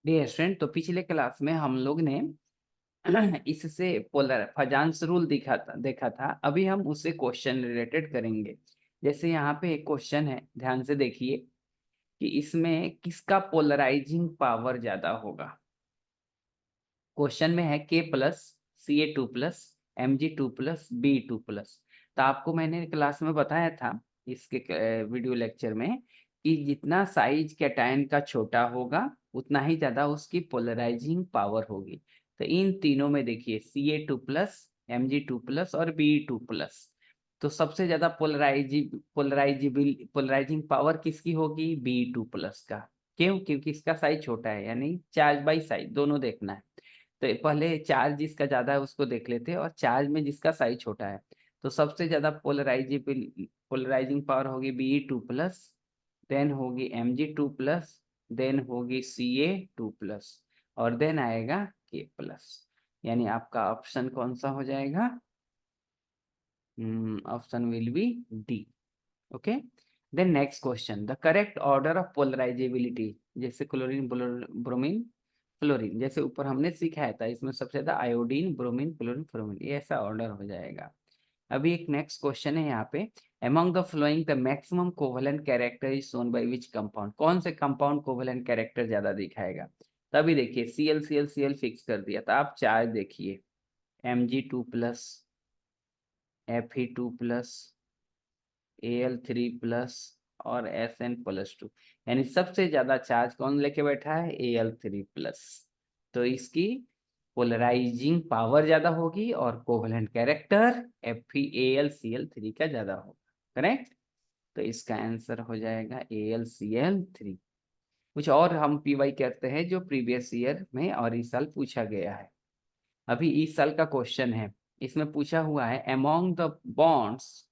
Dear student, तो पिछले class में हम लोग ने इससे पोलर फजांस रूल देखा था। अभी हम उससे क्वेश्चन रिलेटेड करेंगे। जैसे यहाँ पे एक क्वेश्चन है, ध्यान से देखिए कि इसमें किसका पोलराइजिंग पावर ज्यादा होगा। क्वेश्चन में है K+Ca2+ Mg2+B2+। तो आपको मैंने क्लास में बताया था इसके वीडियो लेक्चर में कि जितना साइज कैटायन का छोटा होगा उतना ही ज्यादा उसकी पोलराइजिंग पावर होगी। तो इन तीनों में देखिए Ca2+, Mg2+ और B2+। तो सबसे ज्यादा पोलराइजिंग पावर किसकी होगी? B2+ का। क्यों? क्योंकि इसका साइज छोटा है, यानी चार्ज बाई साइज दोनों देखना है। तो पहले चार्ज जिसका ज्यादा है उसको देख लेते हैं, और चार्ज में जिसका साइज छोटा है। तो सबसे ज्यादा पोलराइजिंग पावर होगी Be2+, देन होगी Mg2+, देन होगी Ca2+, और देन आएगा K+। यानी आपका ऑप्शन कौन सा हो जाएगा? Option will be D. Okay. Then next question, the correct order of polarizability. जैसे क्लोरीन, ब्रोमीन, फ्लोरीन, जैसे ऊपर हमने सिखाया था, इसमें सबसे ज्यादा आयोडीन, ब्रोमीन, क्लोरीन, फ्लोरीन, ये ऐसा ऑर्डर हो जाएगा। अभी एक नेक्स्ट क्वेश्चन है यहाँ पे, among the flowing the maximum covalent character is shown by which compound. कौन से कंपाउंड कोवेलेंट कैरेक्टर ज्यादा दिखाएगा? तभी देखिए Cl फिक्स कर दिया था। आप चार्ज देखिए, Mg2+, Fe2+, Al3+ और Sn+2, यानी सबसे ज्यादा चार्ज कौन लेके बैठा है? Al3+। तो इसकी पोलराइजिंग पावर ज्यादा होगी और कोवेलेंट कैरेक्टर FeAlCl3 का ज्यादा होगा। करेक्ट? तो इसका आंसर हो जाएगा AlCl3। कुछ और हम पीवाई करते हैं जो प्रीवियस ईयर में और इस साल पूछा गया है। अभी इस साल का क्वेश्चन है, इसमें पूछा हुआ है among the bonds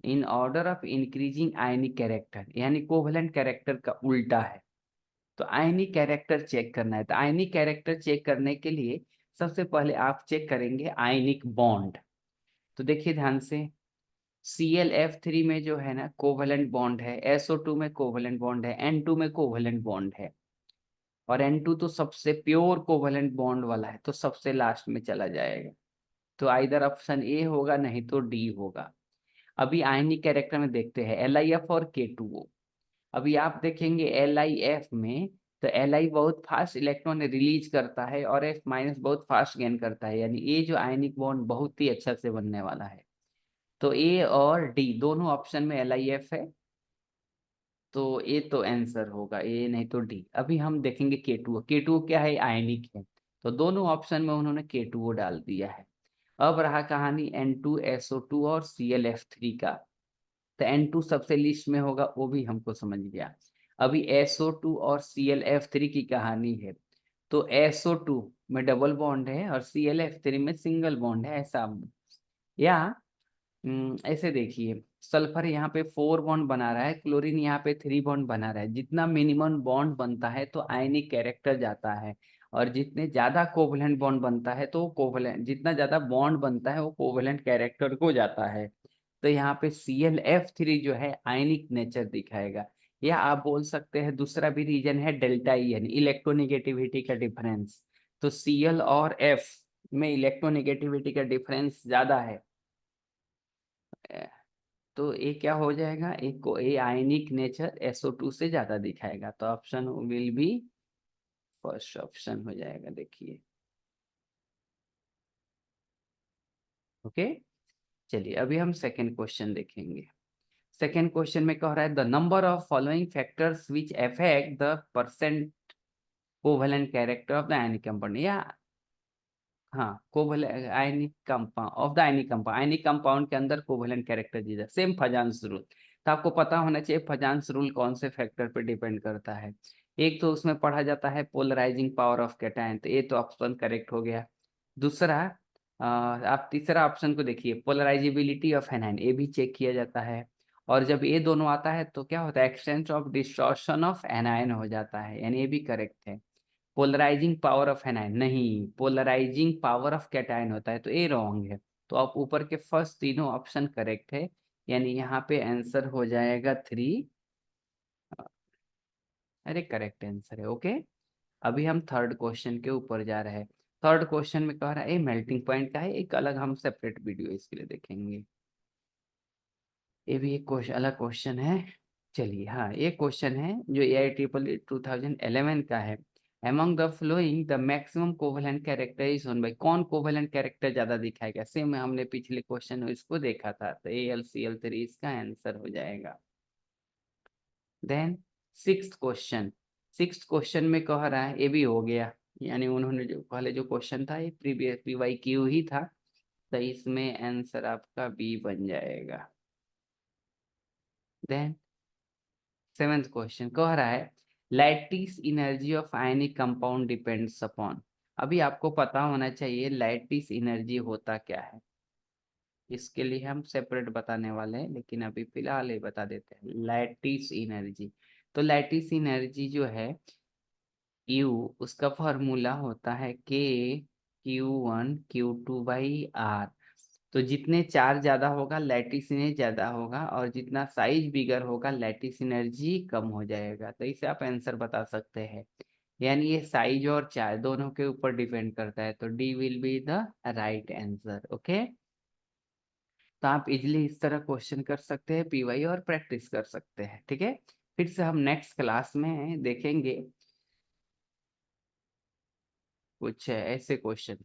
in order of increasing ionic character, यानी कोवेलेंट कैरेक्टर का उल्टा है। तो आयनिक कैरेक्टर चेक करना है। तो आयनिक कैरेक्टर चेक करने के लिए सबसे पहले आप चेक करेंगे आयनिक बॉन्ड। तो देखिए ध्यान से, Clf3 में जो है ना कोवेलेंट बॉन्ड है, SO2 में कोवेलेंट बॉन्ड है, N2 में कोवेलेंट बॉन्ड है, और N2 तो सबसे प्योर कोवेलेंट बॉन्ड वाला है, तो सबसे लास्ट में चला जाएगा। तो आइदर ऑप्शन ए होगा, नहीं तो डी होगा। अभी आयनिक कैरेक्टर में देखते हैं LiF और K2O। अभी आप देखेंगे LiF में, तो Li बहुत फास्ट इलेक्ट्रॉन रिलीज करता है और F- बहुत फास्ट गेन करता है, यानी ये जो आयनिक बॉन्ड बहुत ही अच्छा से बनने वाला है। तो ए और डी दोनों ऑप्शन में LiF है, तो ए तो आंसर होगा ए, नहीं तो डी। अभी हम देखेंगे K2O क्या है? आयनिक है, तो दोनों ऑप्शन में उन्होंने K2O डाल दिया है। अब रहा कहानी N2SO2 और Clf3 का। तो N2 सबसे लिस्ट में होगा, वो भी हमको समझ गया। अभी SO2 और Clf3 की कहानी है। तो SO2 में डबल बॉन्ड है और Clf3 में सिंगल बॉन्ड है, ऐसा। या ऐसे देखिए, सल्फर यहाँ पे 4 बॉन्ड बना रहा है, क्लोरीन यहाँ पे 3 बॉन्ड बना रहा है। जितना मिनिमम बॉन्ड बनता है तो आयनिक कैरेक्टर जाता है, और जितने ज्यादा कोवलेंट बॉन्ड बनता है तो कोवलेंट, जितना ज्यादा बॉन्ड बनता है वो कोवलेंट कैरेक्टर को जाता है। तो यहाँ पे Clf3 जो है आयनिक नेचर दिखाएगा। या आप बोल सकते हैं दूसरा भी रीजन है डेल्टा ई, यानी इलेक्ट्रोनिगेटिविटी का डिफरेंस। तो Cl और F में इलेक्ट्रोनिगेटिविटी का डिफरेंस ज्यादा है, तो ये क्या हो जाएगा? एक को ए आयनिक नेचर SO2 से ज्यादा दिखाएगा, तो option will B first option हो जाएगा। देखिए, ओके। चलिए अभी हम सेकंड क्वेश्चन देखेंगे। सेकंड क्वेश्चन में कह रहा है the number of following factors which affect the percent covalent character of the ionic compound. या हाँ, covalent ionic compound of the ionic compound, ionic compound के अंदर कोवेलेंट कैरेक्टर दीजिए, सेम फजांस रूल। तो आपको पता होना चाहिए फजांस रूल कौन से फैक्टर पे डिपेंड करता है। एक तो उसमें पढ़ा जाता है पोलराइजिंग पावर ऑफ कैटायन, तो ये तो ऑप्शन करेक्ट हो गया। दूसरा, आप तीसरा ऑप्शन को देखिए, पोलराइजेबिलिटी ऑफ एनायन, ये भी चेक किया जाता है। और जब ये दोनों आता है तो क्या होता है? Extent of distortion of anion हो जाता है, यानी ये भी करेक्ट है। पोलराइजिंग पावर ऑफ एनायन नहीं, पोलराइजिंग पावर ऑफ कैटायन होता है, तो ये रॉन्ग है। तो आप ऊपर के फर्स्ट तीनों ऑप्शन करेक्ट है, यानी यहाँ पे आंसर हो जाएगा 3। अरे करेक्ट आंसर है। ओके। अभी हम थर्ड क्वेश्चन के ऊपर जा रहे हैं। थर्ड क्वेश्चन में कह रहा है मेल्टिंग पॉइंट का है, एक अलग हम सेपरेट वीडियो इसके लिए देखेंगे। ये भी एक क्वेश्चन अलग क्वेश्चन है। चलिए हाँ, ये क्वेश्चन है जो AIEEE 2011 का है। Among the following the maximum covalent character is shown by, कौन कोवेलेंट कैरेक्टर ज्यादा दिखाएगा? सेम हमने पिछले क्वेश्चन में इसको देखा था, तो AlCl3 इसका आंसर हो जाएगा। देन सिक्स्थ क्वेश्चन में कह रहा है, ये भी हो गया, यानी उन्होंने जो पहले जो क्वेश्चन था ये प्रीवियस PYQ ही था, तो इसमें आंसर आपका बी बन जाएगा। देन सेवेंथ क्वेश्चन कह रहा है lattice energy of ionic compound depends upon. अभी आपको पता होना चाहिए लैटिस एनर्जी होता क्या है, इसके लिए हम सेपरेट बताने वाले हैं, लेकिन अभी फिलहाल ये बता देते हैं लैटिस एनर्जी। तो लैटिस एनर्जी जो है यू, उसका फॉर्मूला होता है K Q1 Q2/R। तो जितने चार्ज ज्यादा होगा लैटिस एनर्जी ज्यादा होगा, और जितना साइज बिगर होगा लैटिस एनर्जी कम हो जाएगा। तो इसे आप आंसर बता सकते हैं, यानी ये साइज और चार्ज दोनों के ऊपर डिपेंड करता है, तो D will be the right answer. Okay, तो आप इजिली इस तरह क्वेश्चन कर सकते हैं PY और प्रैक्टिस कर सकते हैं। ठीक है, फिर से हम नेक्स्ट क्लास में देखेंगे कुछ ऐसे क्वेश्चन,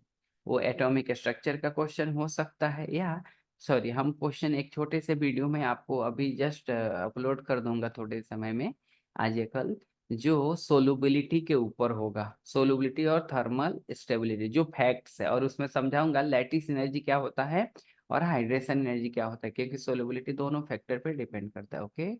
वो एटॉमिक स्ट्रक्चर का क्वेश्चन हो सकता है, या सॉरी हम क्वेश्चन एक छोटे से वीडियो में आपको अभी जस्ट अपलोड कर दूंगा थोड़े समय में, आज या कल, जो सोलुबिलिटी के ऊपर होगा, सोलुबिलिटी और थर्मल स्टेबिलिटी जो फैक्ट्स है, और उसमें समझाऊंगा लैटिस एनर्जी क्या होता है और हाइड्रेशन एनर्जी क्या होता है, क्योंकि सोलुबिलिटी दोनों फैक्टर पे डिपेंड करता है। ओके।